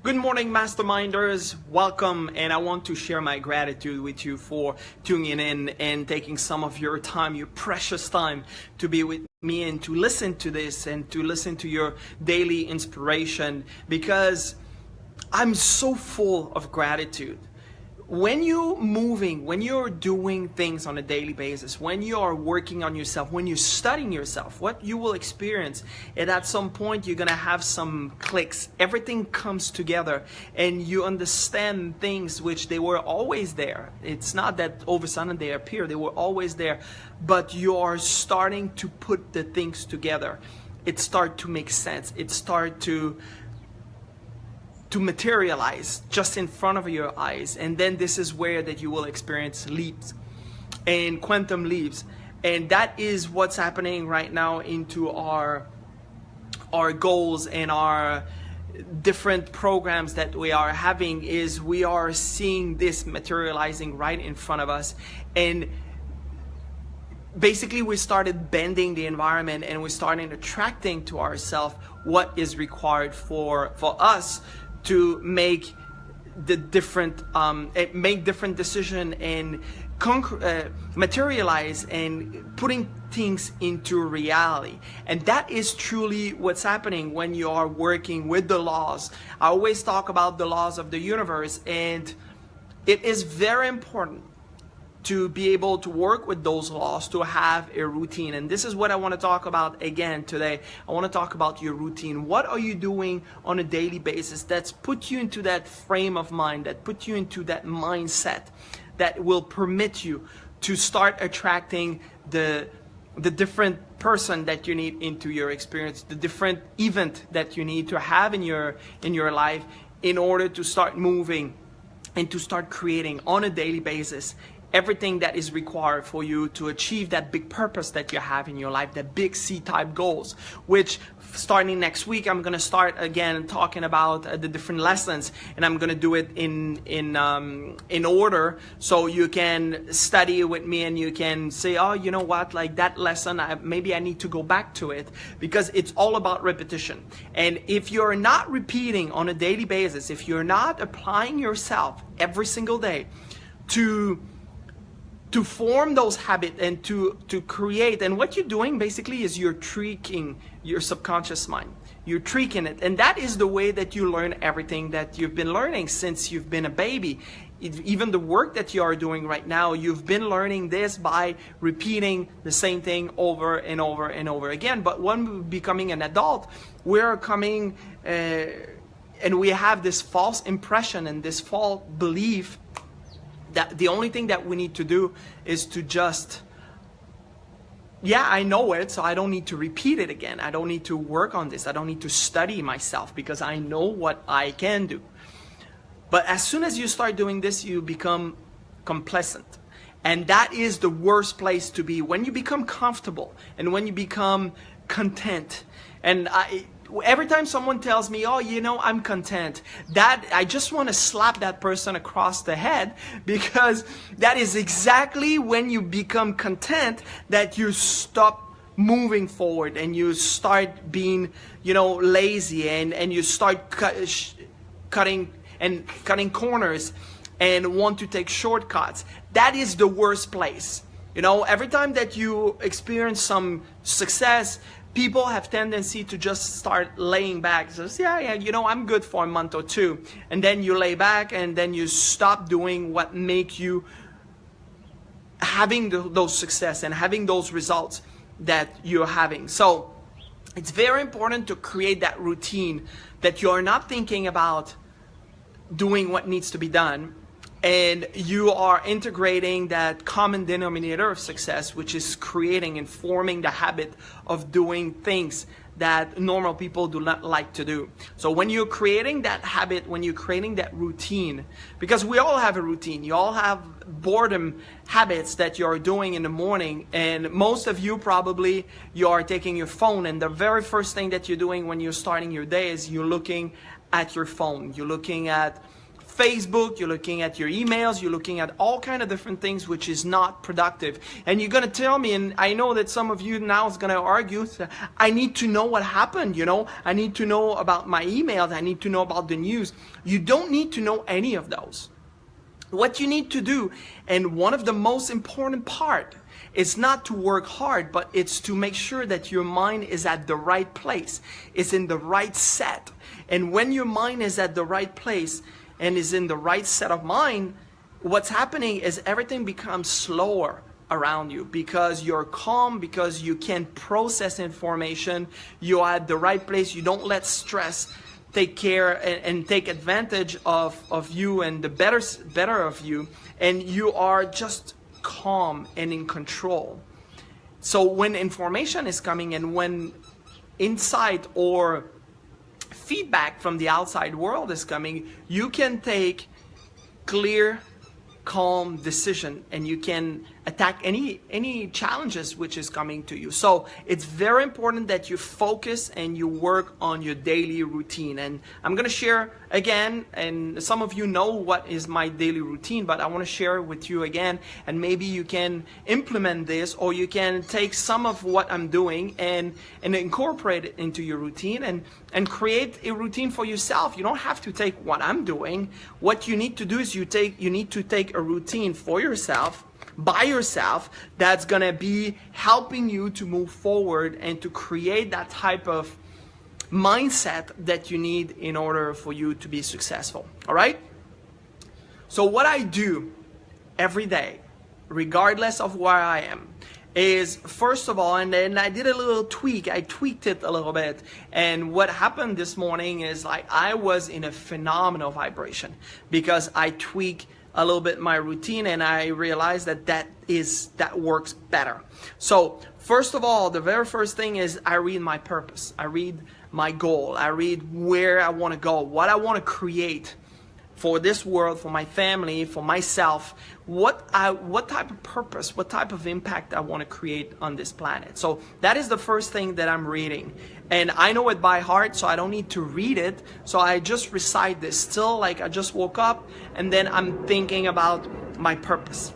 Good morning, masterminders. Welcome, and I want to share my gratitude with you for tuning in and taking some of your time, your precious time, to be with me and to listen to this and to listen to your daily inspiration, because I'm so full of gratitude. When you're moving, when you're doing things on a daily basis, when you are working on yourself, when you're studying yourself, what you will experience is at some point you're gonna have some clicks. Everything comes together and you understand things which they were always there. It's not that all of a sudden they appear, they were always there, but you are starting to put the things together. It starts to make sense. It starts to materialize just in front of your eyes. And then this is where that you will experience leaps and quantum leaps. And that is what's happening right now into our goals and our different programs that we are having. Is we are seeing this materializing right in front of us. And basically we started bending the environment and we started attracting to ourselves what is required for us to make the different decision and materialize and putting things into reality. And that is truly what's happening when you are working with the laws. I always talk about the laws of the universe, and it is very important to be able to work with those laws, to have a routine. And this is what I want to talk about again today. I want to talk about your routine. What are you doing on a daily basis that's put you into that frame of mind, that put you into that mindset that will permit you to start attracting the different person that you need into your experience, the different event that you need to have in your life in order to start moving and to start creating on a daily basis everything that is required for you to achieve that big purpose that you have in your life, that big C-type goals, which starting next week, I'm going to start again talking about the different lessons, and I'm going to do it in order, so you can study with me and you can say, oh, you know what, like that lesson, maybe I need to go back to it, because it's all about repetition. And if you're not repeating on a daily basis, if you're not applying yourself every single day to form those habits and to create, and what you're doing basically is you're tweaking your subconscious mind. You're tweaking it, and that is the way that you learn everything that you've been learning since you've been a baby. Even the work that you are doing right now, you've been learning this by repeating the same thing over and over and over again. But when we're becoming an adult, we're coming and we have this false impression and this false belief that the only thing that we need to do is to just, yeah, I know it, so I don't need to repeat it again. I don't need to work on this. I don't need to study myself, because I know what I can do. But as soon as you start doing this, you become complacent. And that is the worst place to be. When you become comfortable and when you become content. And every time someone tells me, oh, you know, I'm content, that I just want to slap that person across the head, because that is exactly when you become content that you stop moving forward and you start being, you know, lazy, and you start cutting corners and want to take shortcuts. That is the worst place. You know, every time that you experience some success, people have tendency to just start laying back. So, yeah, you know, I'm good for a month or two. And then you lay back and then you stop doing what make you having those success and having those results that you're having. So it's very important to create that routine that you're not thinking about doing what needs to be done, and you are integrating that common denominator of success, which is creating and forming the habit of doing things that normal people do not like to do. So when you're creating that habit, when you're creating that routine, because we all have a routine, you all have boredom habits that you're doing in the morning, and most of you probably, you are taking your phone, and the very first thing that you're doing when you're starting your day is you're looking at your phone. You're looking at Facebook, you're looking at your emails, you're looking at all kind of different things, which is not productive. And you're going to tell me, and I know that some of you now is going to argue, I need to know what happened, you know, I need to know about my emails, I need to know about the news. You don't need to know any of those. What you need to do, and one of the most important part, is not to work hard, but it's to make sure that your mind is at the right place, it's in the right set. And when your mind is at the right place, and is in the right set of mind, what's happening is everything becomes slower around you because you're calm, because you can process information, you're at the right place, you don't let stress take care and take advantage of you and the better of you, and you are just calm and in control. So when information is coming and when insight or feedback from the outside world is coming, you can take clear, calm decision, and you can attack any challenges which is coming to you. So it's very important that you focus and you work on your daily routine. And I'm going to share again, and some of you know what is my daily routine, but I want to share it with you again, and maybe you can implement this, or you can take some of what I'm doing and incorporate it into your routine and create a routine for yourself. You don't have to take what I'm doing. What you need to do is you need to take a routine for yourself, by yourself, that's going to be helping you to move forward and to create that type of mindset that you need in order for you to be successful. All right? So what I do every day, regardless of where I am, is first of all, and then I did a little tweak, I tweaked it a little bit, and what happened this morning is like I was in a phenomenal vibration because I tweaked a little bit my routine, and I realized that works better. So first of all, the very first thing is I read my purpose, I read my goal, I read where I want to go, what I want to create for this world, for my family, for myself, what type of purpose, what type of impact I want to create on this planet. So that is the first thing that I'm reading. And I know it by heart, so I don't need to read it. So I just recite this still, like I just woke up, and then I'm thinking about my purpose.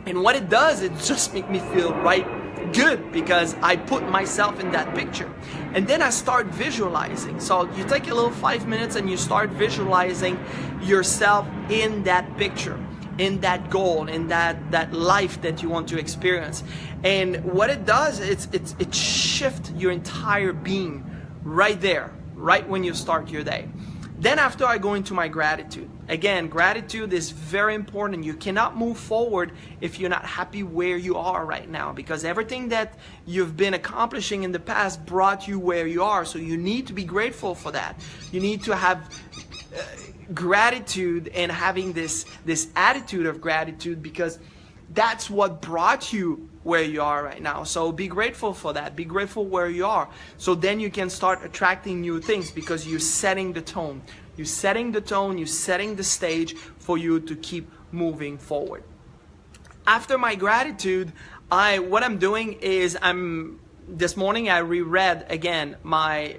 And what it does, it just makes me feel right good because I put myself in that picture. And then I start visualizing. So you take a little 5 minutes and you start visualizing yourself in that picture, in that goal, in that life that you want to experience. And what it does, it shifts your entire being right there, right when you start your day. Then after I go into my gratitude. Again, gratitude is very important. You cannot move forward if you're not happy where you are right now, because everything that you've been accomplishing in the past brought you where you are. So you need to be grateful for that. You need to have gratitude and having this attitude of gratitude, because that's what brought you where you are right now. So be grateful for that. Be grateful where you are. So then you can start attracting new things because you're setting the tone. You're setting the tone, you're setting the stage for you to keep moving forward. After my gratitude, what I'm doing is this morning I reread again my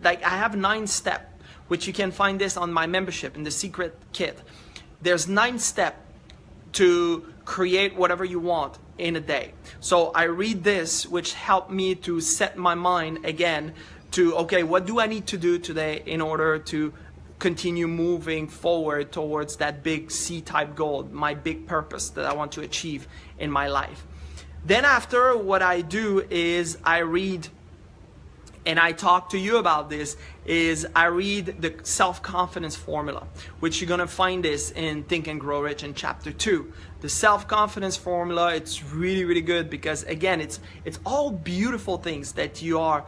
I have 9 steps, which you can find this on my membership in the secret kit. There's 9 steps to create whatever you want in a day. So I read this, which helped me to set my mind again to, okay, what do I need to do today in order to continue moving forward towards that big C-type goal, my big purpose that I want to achieve in my life. Then after, what I do is I read, and I talk to you about this, is I read the self-confidence formula, which you're gonna find this in Think and Grow Rich in chapter 2. The self-confidence formula, it's really, really good because again, it's all beautiful things that you are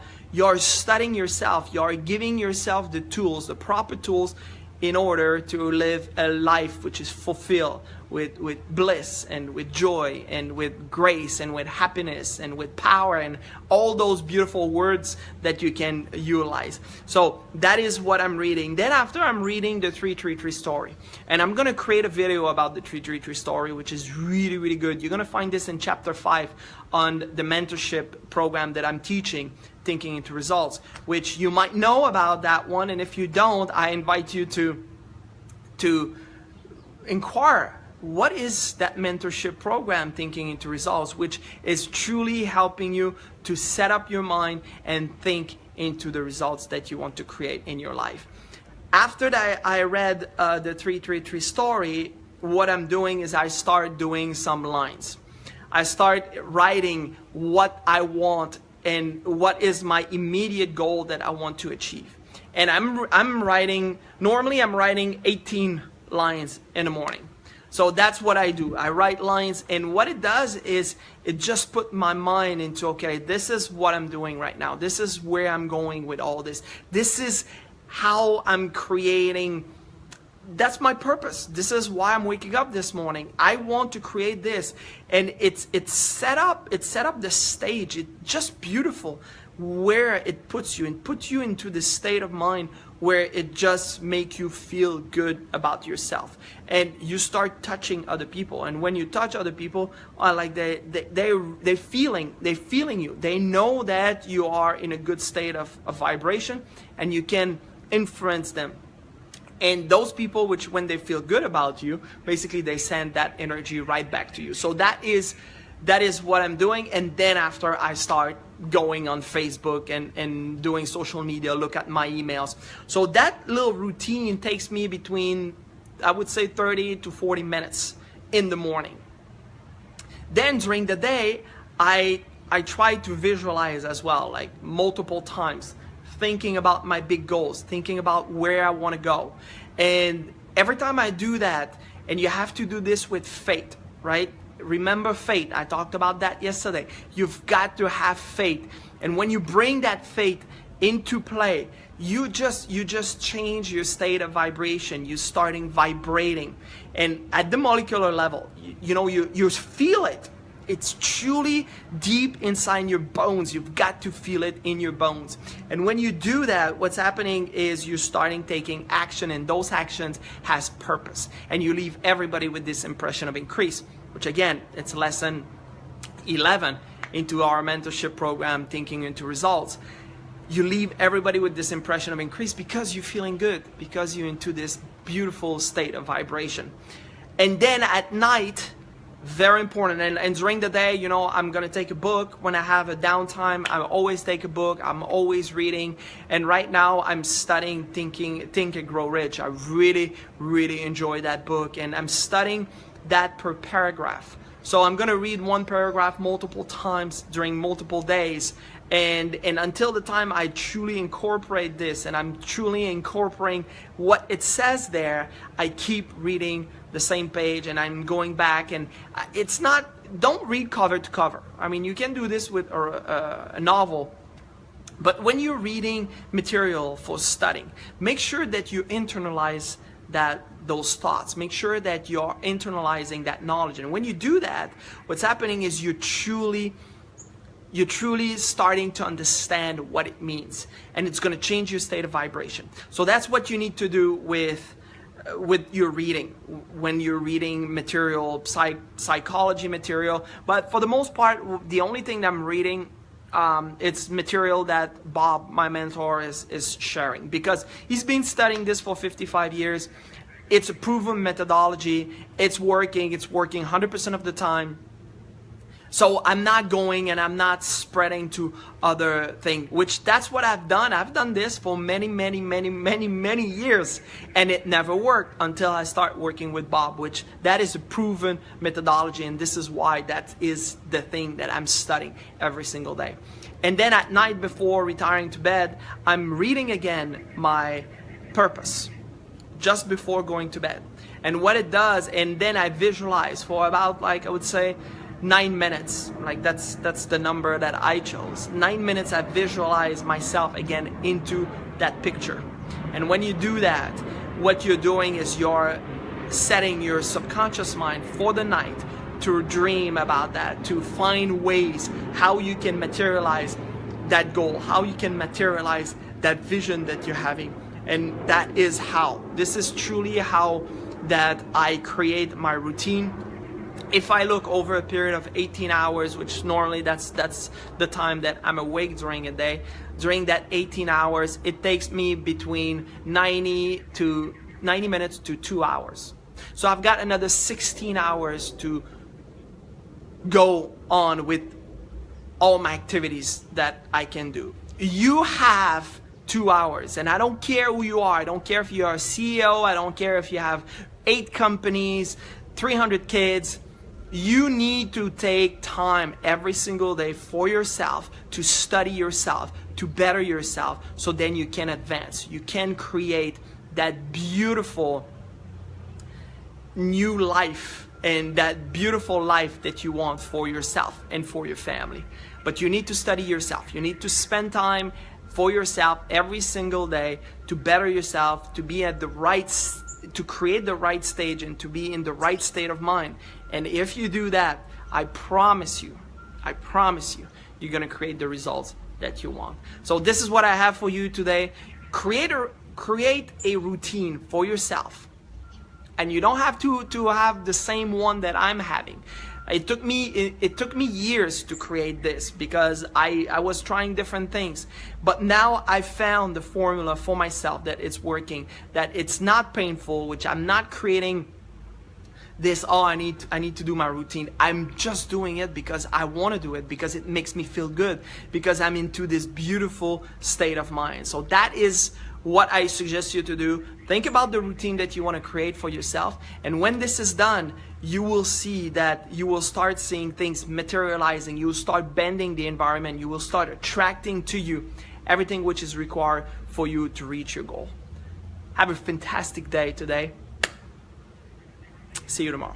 studying yourself, you are giving yourself the tools, the proper tools in order to live a life which is fulfilled with bliss and with joy and with grace and with happiness and with power and all those beautiful words that you can utilize. So that is what I'm reading. Then after, I'm reading the 333 story, and I'm gonna create a video about the 333 story, which is really, really good. You're gonna find this in chapter 5 on the mentorship program that I'm teaching, Thinking into Results, which you might know about that one, and if you don't, I invite you to to inquire, what is that mentorship program, Thinking into Results, which is truly helping you to set up your mind and think into the results that you want to create in your life. After that, I read the 333 story. What I'm doing is I start doing some lines. I start writing what I want and what is my immediate goal that I want to achieve. And I'm writing, normally I'm writing 18 lines in the morning. So that's what I do. I write lines, and what it does is it just put my mind into, okay, this is what I'm doing right now. This is where I'm going with all this. This is how I'm creating. That's my purpose. This is why I'm waking up this morning. I want to create this, and it's set up the stage. It's just beautiful where it puts you, and puts you into the state of mind where it just make you feel good about yourself, and you start touching other people. And when you touch other people, like they're feeling you. They know that you are in a good state of vibration, and you can influence them. And those people, which when they feel good about you, basically they send that energy right back to you. So that is what I'm doing. And then after, I start going on Facebook and doing social media, look at my emails. So that little routine takes me between, I would say, 30 to 40 minutes in the morning. Then during the day, I try to visualize as well, like multiple times, thinking about my big goals, thinking about where I want to go. And every time I do that, and you have to do this with faith, right? Remember faith. I talked about that yesterday. You've got to have faith. And when you bring that faith into play, you just change your state of vibration. You're starting vibrating. And at the molecular level, you feel it. It's truly deep inside your bones. You've got to feel it in your bones. And when you do that, what's happening is you're starting taking action, and those actions has purpose. And you leave everybody with this impression of increase, which again, it's lesson 11 into our mentorship program, Thinking into Results. You leave everybody with this impression of increase because you're feeling good, because you're into this beautiful state of vibration. And then at night, very important, and during the day, I'm gonna take a book. When I have a downtime, I always take a book. I'm always reading. And right now I'm studying Think and Grow Rich. I really enjoy that book, and I'm studying that per paragraph. So I'm gonna read one paragraph multiple times during multiple days, and until the time I truly incorporate this, and I'm truly incorporating what it says there, I keep reading the same page, and I'm going back. And it's not, don't read cover to cover. I mean, you can do this with a novel, but when you're reading material for studying, make sure that you internalize those thoughts. Make sure that you're internalizing that knowledge. And when you do that, what's happening is you're truly starting to understand what it means, and it's going to change your state of vibration. So that's what you need to do with your reading, when you're reading material, psychology material. But for the most part, the only thing that I'm reading, it's material that Bob, my mentor, is sharing, because he's been studying this for 55 years. It's a proven methodology. It's working 100% of the time. So I'm not going and I'm not spreading to other things, which that's what I've done. I've done this for many years, and it never worked until I start working with Bob, which that is a proven methodology, and this is why that is the thing that I'm studying every single day. And then at night before retiring to bed, I'm reading again my purpose just before going to bed. And what it does, and then I visualize for about, like, I would say 9 minutes. Like that's the number that I chose. 9 minutes I visualize myself again into that picture. And when you do that, what you're doing is you're setting your subconscious mind for the night to dream about that, to find ways how you can materialize that goal, how you can materialize that vision that you're having. And that is how, this is truly how that I create my routine. If I look over a period of 18 hours, which normally that's the time that I'm awake during a day, during that 18 hours, it takes me between 90 to 90 minutes to 2 hours. So I've got another 16 hours to go on with all my activities that I can do. You have 2 hours, and I don't care who you are. I don't care if you are a CEO. I don't care if you have 8 companies, 300 kids. You need to take time every single day for yourself, to study yourself, to better yourself, so then you can advance. You can create that beautiful new life and that beautiful life that you want for yourself and for your family. But you need to study yourself. You need to spend time for yourself every single day to better yourself, to be at the right, to create the right stage and to be in the right state of mind. And if you do that, I promise you, you're gonna create the results that you want. So this is what I have for you today. Create a routine for yourself. And you don't have to have the same one that I'm having. It took me years to create this because I was trying different things. But now I found the formula for myself that it's working, that it's not painful, which I'm not creating this, oh, I need to do my routine. I'm just doing it because I want to do it, because it makes me feel good, because I'm into this beautiful state of mind. So that is what I suggest you to do. Think about the routine that you want to create for yourself, and when this is done, you will see that you will start seeing things materializing. You will start bending the environment. You will start attracting to you everything which is required for you to reach your goal. Have a fantastic day today. See you tomorrow.